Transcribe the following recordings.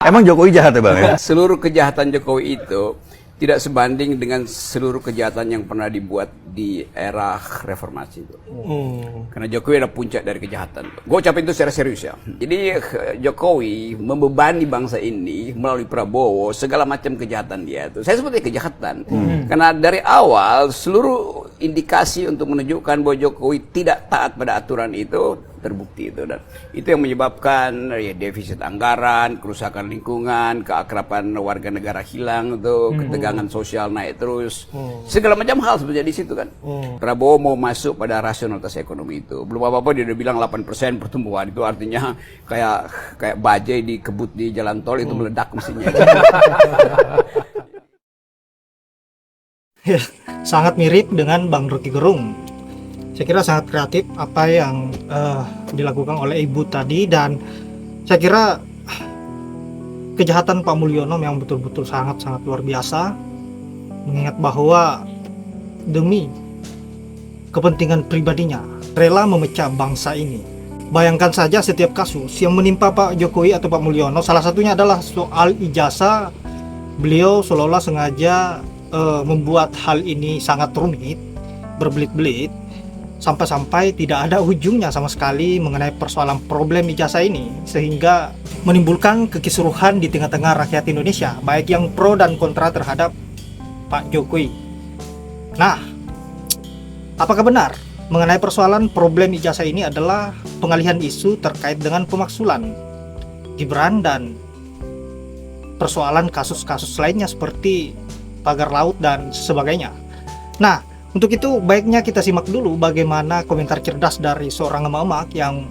Emang Jokowi jahat ya Bang? Ya? Seluruh kejahatan Jokowi itu tidak sebanding dengan seluruh kejahatan yang pernah dibuat di era reformasi itu. Karena Jokowi adalah puncak dari kejahatan. Gue ucapin itu secara serius ya. Jadi Jokowi membebani bangsa ini melalui Prabowo segala macam kejahatan dia itu. Saya sebutnya kejahatan. Karena dari awal seluruh indikasi untuk menunjukkan bahwa Jokowi tidak taat pada aturan itu terbukti itu, dan itu yang menyebabkan ya defisit anggaran, kerusakan lingkungan, keakraban warga negara hilang, itu ketegangan sosial naik terus, segala macam hal sebenarnya di situ kan. Prabowo mau masuk pada rasionalitas ekonomi itu, belum apa-apa dia udah bilang 8% pertumbuhan, itu artinya kayak bajai dikebut di jalan tol itu meledak mesinnya. Ya, sangat mirip dengan Bang Rocky Gerung. Saya kira sangat kreatif apa yang dilakukan oleh Ibu tadi, dan saya kira kejahatan Pak Mulyono yang betul-betul sangat-sangat luar biasa, mengingat bahwa demi kepentingan pribadinya rela memecah bangsa ini. Bayangkan saja setiap kasus yang menimpa Pak Jokowi atau Pak Mulyono, salah satunya adalah soal ijazah. Beliau seolah-olah sengaja membuat hal ini sangat rumit, berbelit-belit, sampai-sampai tidak ada ujungnya sama sekali mengenai persoalan problem ijazah ini, sehingga menimbulkan kekisruhan di tengah-tengah rakyat Indonesia, baik yang pro dan kontra terhadap Pak Jokowi. Nah, apakah benar mengenai persoalan problem ijazah ini adalah pengalihan isu terkait dengan pemaksulan Gibran dan persoalan kasus-kasus lainnya seperti pagar laut dan sebagainya? Nah, untuk itu baiknya kita simak dulu bagaimana komentar cerdas dari seorang emak-emak yang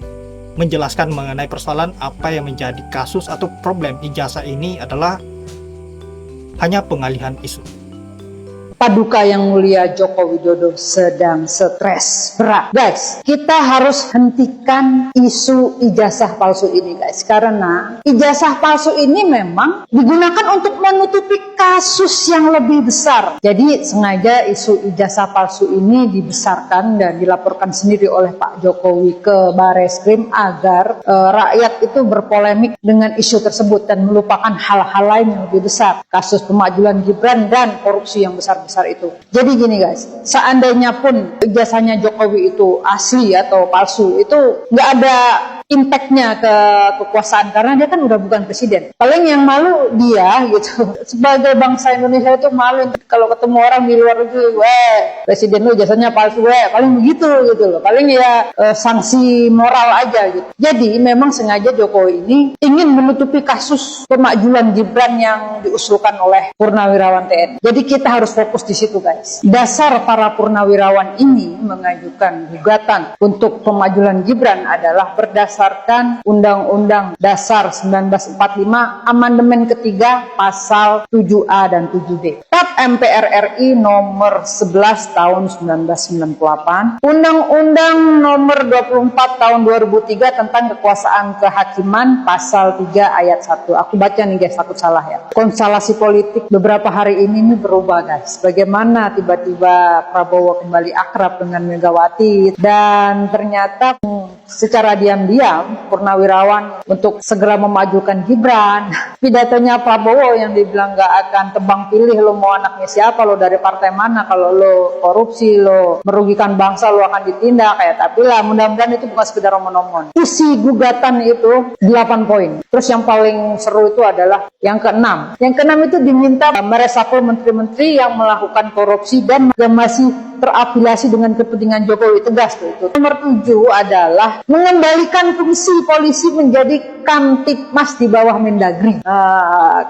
menjelaskan mengenai persoalan apa yang menjadi kasus atau problem ijazah ini adalah hanya pengalihan isu. Paduka Yang Mulia Joko Widodo sedang stres berat. Guys, kita harus hentikan isu ijazah palsu ini guys. Karena ijazah palsu ini memang digunakan untuk menutupi kasus yang lebih besar. Jadi sengaja isu ijazah palsu ini dibesarkan dan dilaporkan sendiri oleh Pak Jokowi ke Bareskrim agar rakyat itu berpolemik dengan isu tersebut dan melupakan hal-hal lain yang lebih besar. Kasus pemakzulan Gibran dan korupsi yang besar itu. Jadi gini guys, seandainya pun ijazahnya Jokowi itu asli atau palsu, itu nggak ada impactnya ke kekuasaan karena dia kan udah bukan presiden. Paling yang malu dia gitu. Sebagai bangsa Indonesia itu malu kalau ketemu orang di luar negeri, presiden lu ijazahnya palsu, paling begitu gitu loh. Paling ya sanksi moral aja gitu. Jadi memang sengaja Jokowi ini ingin menutupi kasus pemakzulan Gibran yang diusulkan oleh Purnawirawan TNI. Jadi kita harus fokus di situ guys. Dasar para purnawirawan ini mengajukan gugatan untuk pemakzulan Gibran adalah berdasarkan Undang-Undang Dasar 1945 Amandemen ketiga pasal 7A dan 7B. TAP MPR RI nomor 11 tahun 1998, Undang-Undang nomor 24 tahun 2003 tentang kekuasaan kehakiman pasal 3 ayat 1. Aku baca nih guys, takut salah ya. Konstelasi politik beberapa hari ini berubah guys. Bagaimana tiba-tiba Prabowo kembali akrab dengan Megawati, dan ternyata secara diam-diam Purnawirawan untuk segera memajukan Gibran. Pidatonya Prabowo yang dibilang gak akan tebang pilih, lo mau anaknya siapa, lo dari partai mana, kalau lo korupsi, lo merugikan bangsa, lo akan ditindak. Tapi lah mudah-mudahan itu bukan sekedar omong-omong. Isi gugatan itu 8 poin. Terus yang paling seru itu adalah yang ke-6. Yang ke-6 itu diminta meresapel menteri-menteri yang melakukan korupsi dan yang masih terafiliasi dengan kepentingan Jokowi. Tegas tuh itu. Nomor 7 adalah mengembalikan fungsi polisi menjadi Kamtibmas di bawah Mendagri.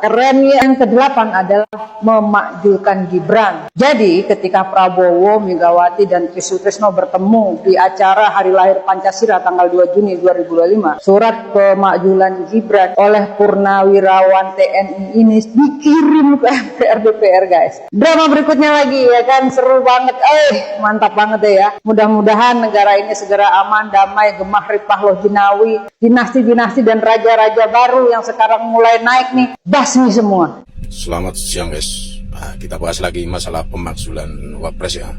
Keren ya. Yang ke-8 adalah memakzulkan Gibran. Jadi ketika Prabowo, Megawati dan Trisutrisno bertemu di acara Hari Lahir Pancasila tanggal 2 Juni 2025, surat pemakzulan Gibran oleh Purnawirawan TNI ini dikirim ke MPR DPR guys. Drama berikutnya lagi ya kan, seru banget. Mantap banget ya. Mudah-mudahan negara ini segera aman, damai, gemah ripah loh jinawi, dinasti-dinasti dan raja-raja baru yang sekarang mulai naik nih, basmi semua. Selamat siang guys. Kita bahas lagi masalah pemakzulan Wapres ya.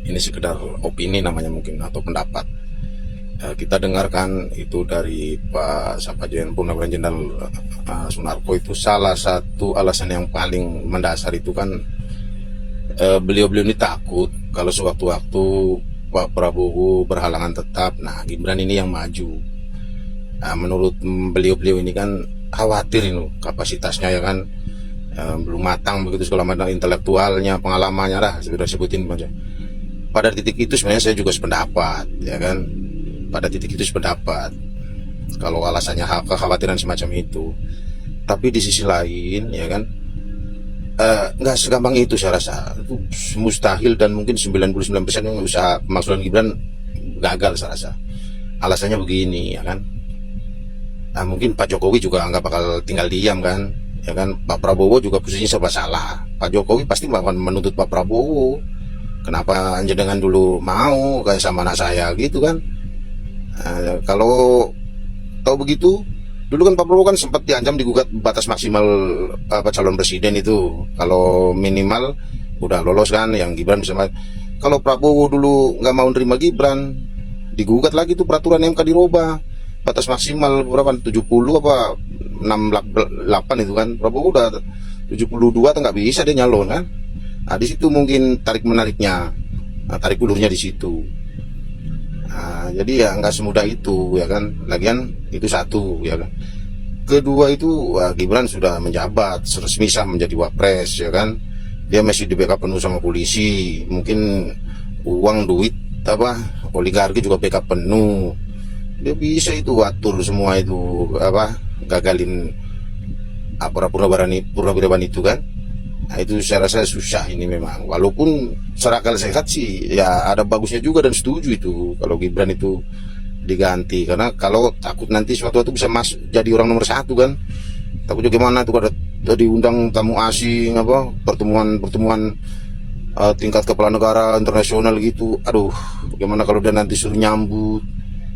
Ini sekedar opini namanya mungkin atau pendapat. Kita dengarkan itu dari Pak Sapajen Purnawirawan Jenderal Sunarko, itu salah satu alasan yang paling mendasar itu kan beliau-beliau ini takut kalau sewaktu-waktu Pak Prabowo berhalangan tetap, nah Gibran ini yang maju. Nah, menurut beliau-beliau ini kan khawatir ini kapasitasnya ya kan, belum matang begitu segala macam, intelektualnya, pengalamannya lah sudah sebutin aja. Pada titik itu sebenarnya saya juga sependapat ya kan, pada titik itu sependapat kalau alasannya kekhawatiran semacam itu. Tapi di sisi lain ya kan, nggak segampang itu saya rasa. Itu mustahil, dan mungkin 99% yang usaha pemakzulan Gibran gagal saya rasa. Alasannya begini ya kan, mungkin Pak Jokowi juga nggak bakal tinggal diam kan ya kan. Pak Prabowo juga posisinya serba salah. Pak Jokowi pasti akan menuntut Pak Prabowo, kenapa jenengan dulu mau kayak sama anak saya gitu kan. Kalau tahu begitu, dulu kan Pak Prabowo kan sempat diancam digugat batas maksimal calon presiden itu, kalau minimal udah lolos kan yang Gibran bisa. Kalau Prabowo dulu nggak mau nerima Gibran, digugat lagi tuh peraturan MK dirubah, batas maksimal berapa, 70 apa 68 itu kan. Prabowo udah 72 tuh nggak bisa dia nyalon kan. Nah, di situ mungkin tarik menariknya, tarik ulurnya di situ. Nah, jadi ya nggak semudah itu ya kan. Lagian itu satu ya kan. Kedua itu Gibran sudah menjabat resmi sah menjadi wapres ya kan. Dia masih di backup penuh sama polisi, mungkin uang duit apa oligarki juga backup penuh. Dia bisa itu atur semua itu apa, gagalin purnawirawan itu kan. Nah, itu saya rasa susah ini memang. Walaupun secara akal sehat sih ya ada bagusnya juga, dan setuju itu kalau Gibran itu diganti, karena kalau takut nanti suatu waktu bisa jadi orang nomor 1 kan. Takutnya gimana tuh ada diundang tamu asing apa, pertemuan tingkat kepala negara internasional gitu. Aduh, bagaimana kalau dia nanti suruh nyambut.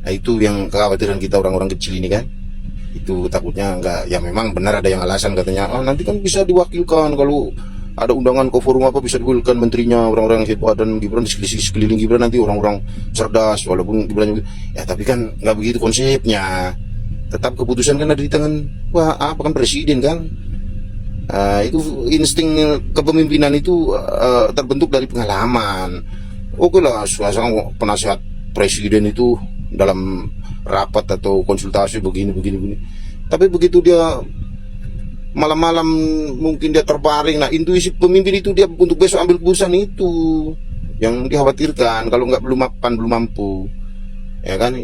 Nah, itu yang kekhawatiran kita orang-orang kecil ini kan. Itu takutnya enggak, ya memang benar ada yang alasan katanya, nanti kan bisa diwakilkan kalau ada undangan ke forum apa, bisa diwakilkan menterinya, orang-orang yang hebat, dan Gibran di sekeliling Gibran nanti orang-orang cerdas, walaupun Gibran juga, ya tapi kan nggak begitu konsepnya. Tetap keputusan kan ada di tangan kan presiden kan. Itu insting kepemimpinan itu terbentuk dari pengalaman. Oke lah, sekarang penasihat presiden itu dalam rapat atau konsultasi begini. Tapi begitu dia malam-malam mungkin dia terbaring, nah intuisi pemimpin itu dia untuk besok ambil keputusan itu yang dikhawatirkan. Kalau nggak belum mapan, belum mampu ya kan.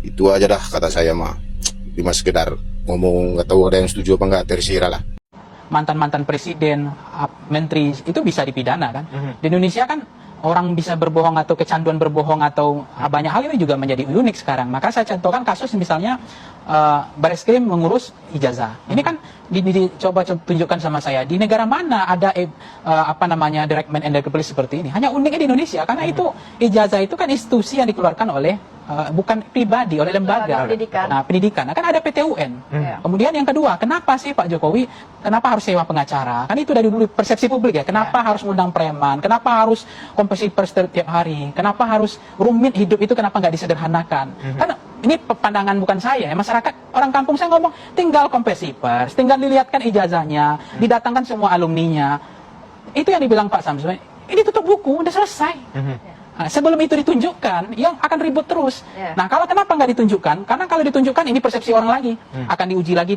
Itu aja dah kata saya mah, cuma sekedar ngomong, nggak tahu ada yang setuju apa nggak, terserah lah. Mantan presiden, menteri itu bisa dipidana kan. Di Indonesia kan orang bisa berbohong atau kecanduan berbohong atau banyak hal ini juga menjadi unik sekarang. Maka saya contohkan kasus misalnya Bareskrim mengurus ijazah. Ini kan dicoba tunjukkan sama saya di negara mana ada direct man and direct police seperti ini. Hanya uniknya di Indonesia, karena itu ijazah itu kan institusi yang dikeluarkan oleh bukan pribadi, oleh lembaga pendidikan. Nah, kan ada PT UN. Kemudian yang kedua, kenapa sih Pak Jokowi kenapa harus sewa pengacara? Kan itu dari dulu persepsi publik ya. Kenapa harus undang preman? Kenapa harus kompresi pers setiap hari? Kenapa harus rumit hidup itu? Kenapa nggak disederhanakan? Karena ini pandangan bukan saya, masyarakat orang kampung saya ngomong, tinggal kompresi pers, tinggal dilihatkan ijazahnya, didatangkan semua alumninya. Itu yang dibilang Pak Samsul, ini tutup buku, udah selesai. Nah, sebelum itu ditunjukkan, yang akan ribut terus. Nah, kenapa nggak ditunjukkan? Karena kalau ditunjukkan, ini persepsi orang lagi. Akan diuji lagi,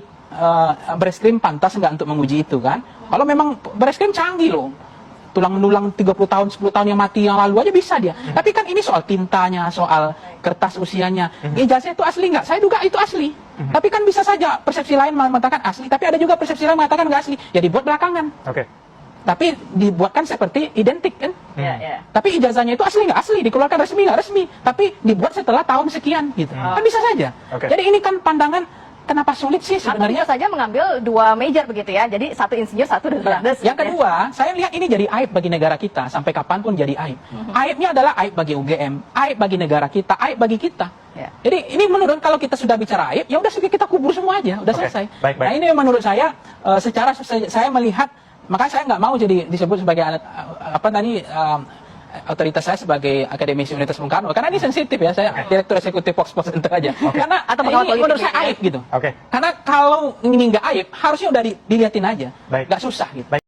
Bareskrim pantas nggak untuk menguji itu kan? Kalau memang Bareskrim canggih loh, tulang menulang 30 tahun, 10 tahun yang mati yang lalu aja bisa dia. Tapi kan ini soal tintanya, soal kertas usianya. Ijazah itu asli nggak? Saya duga itu asli. Tapi kan bisa saja persepsi lain mengatakan asli, tapi ada juga persepsi lain mengatakan nggak asli. Ya dibuat belakangan. Tapi dibuatkan seperti identik kan? Tapi ijazahnya itu asli nggak asli, dikeluarkan resmi nggak resmi, tapi dibuat setelah tahun sekian gitu. Kan bisa saja. Jadi ini kan pandangan, kenapa sulit sih sebenarnya? Saja mengambil 2 major begitu ya, jadi 1 insinyur, 1 dosen. Yang kedua, saya lihat ini jadi aib bagi negara kita, sampai kapanpun jadi aib. Aibnya adalah aib bagi UGM, aib bagi negara kita, aib bagi kita. Jadi ini menurut, kalau kita sudah bicara aib, ya udah kita kubur semua aja, udah selesai. Nah ini menurut saya, secara saya melihat, maka saya nggak mau jadi disebut sebagai otoritas saya sebagai akademisi Universitas Bung Karno, karena ini sensitif ya, saya direktur eksekutif Fox Sports Center aja. Karena Atau ini pengamat menurut politiknya, saya ya. aib gitu. Oke. Karena kalau ini nggak aib, harusnya udah dilihatin aja, Baik. nggak susah gitu. Baik.